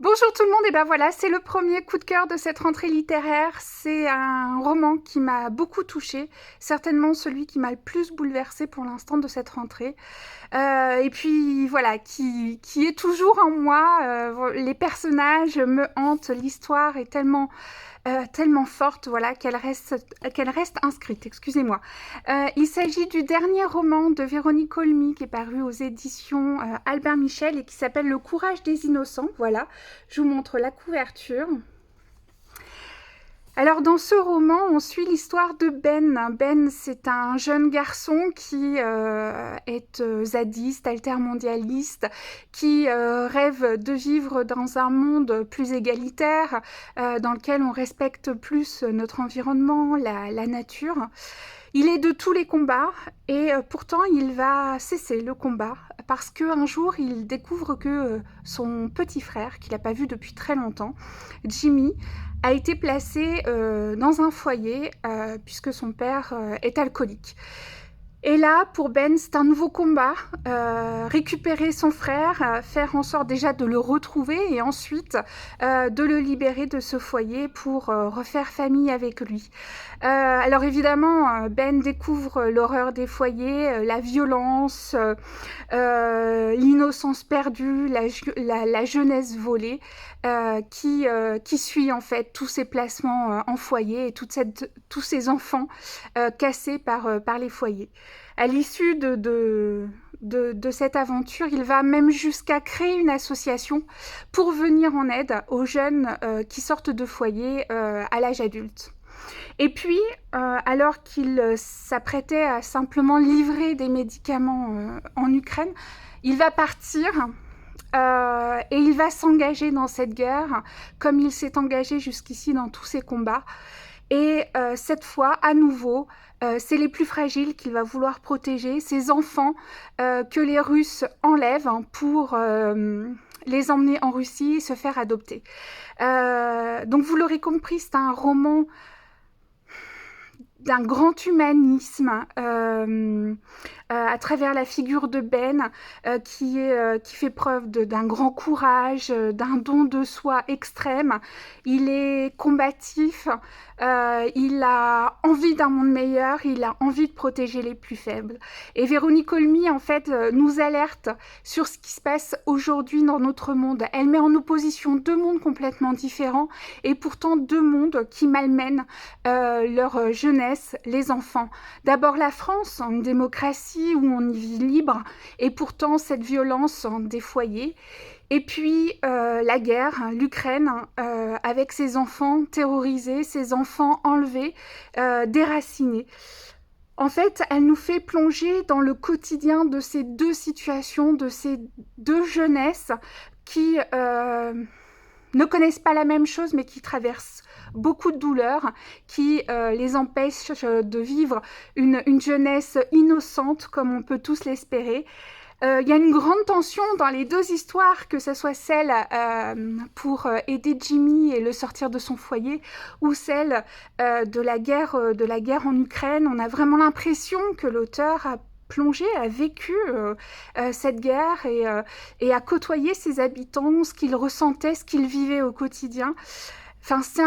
Bonjour tout le monde, et ben voilà, c'est le premier coup de cœur de cette rentrée littéraire. C'est un roman qui m'a beaucoup touchée, certainement celui qui m'a le plus bouleversée pour l'instant de cette rentrée. Et puis voilà, qui est toujours en moi. Les personnages me hantent, l'histoire est tellement forte, voilà, qu'elle reste inscrite. Excusez-moi. Il s'agit du dernier roman de Véronique Colmy qui est paru aux éditions Albert Michel et qui s'appelle Le courage des innocents. Voilà, je vous montre la couverture. Alors dans ce roman, on suit l'histoire de Ben. Ben, c'est un jeune garçon qui est zadiste, altermondialiste, qui rêve de vivre dans un monde plus égalitaire, dans lequel on respecte plus notre environnement, la nature. Il est de tous les combats et pourtant il va cesser le combat parce qu'un jour il découvre que son petit frère, qu'il n'a pas vu depuis très longtemps, Jimmy, a été placé dans un foyer puisque son père est alcoolique. Et là, pour Ben, c'est un nouveau combat. Récupérer son frère, faire en sorte déjà de le retrouver et ensuite de le libérer de ce foyer pour refaire famille avec lui. Alors évidemment, Ben découvre l'horreur des foyers, la violence, l'innocence perdue, la jeunesse volée, qui suit en fait tous ces placements en foyer et tous ces enfants cassés par les foyers. À l'issue de cette aventure, il va même jusqu'à créer une association pour venir en aide aux jeunes qui sortent de foyer à l'âge adulte. Et puis, alors qu'il s'apprêtait à simplement livrer des médicaments en Ukraine, il va partir et il va s'engager dans cette guerre comme il s'est engagé jusqu'ici dans tous ses combats. Et cette fois, à nouveau, c'est les plus fragiles qu'il va vouloir protéger, ces enfants que les Russes enlèvent pour les emmener en Russie et se faire adopter. Donc vous l'aurez compris, c'est un roman d'un grand humanisme à travers la figure de Ben qui fait preuve d'un grand courage, d'un don de soi extrême. Il est combatif, il a envie d'un monde meilleur, il a envie de protéger les plus faibles. Et Véronique Colmy, en fait, nous alerte sur ce qui se passe aujourd'hui dans notre monde. Elle met en opposition deux mondes complètement différents et pourtant deux mondes qui malmènent leur jeunesse, les enfants. D'abord la France, une démocratie où on y vit libre, et pourtant cette violence des foyers. Et puis la guerre, l'Ukraine, avec ses enfants terrorisés, ses enfants enlevés, déracinés. En fait, elle nous fait plonger dans le quotidien de ces deux situations, de ces deux jeunesses qui ne connaissent pas la même chose, mais qui traversent beaucoup de douleurs, qui les empêchent de vivre une jeunesse innocente, comme on peut tous l'espérer. Il y a une grande tension dans les deux histoires, que ce soit celle pour aider Jimmy et le sortir de son foyer, ou celle de la guerre en Ukraine. On a vraiment l'impression que l'auteur a plongé, a vécu cette guerre et a côtoyé ses habitants, ce qu'ils ressentaient, ce qu'ils vivaient au quotidien. Enfin, c'est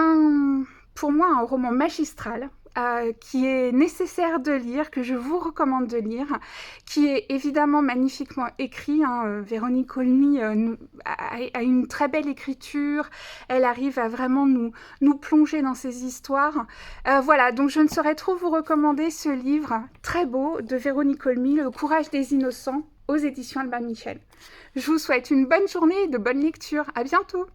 pour moi un roman magistral qui est nécessaire de lire, que je vous recommande de lire, qui est évidemment magnifiquement écrit. Véronique Colmy a une très belle écriture, elle arrive à vraiment nous plonger dans ces histoires. Voilà, donc je ne saurais trop vous recommander ce livre très beau de Véronique Colmy, Le courage des innocents, aux éditions Albert Michel. Je vous souhaite une bonne journée et de bonnes lectures. À bientôt.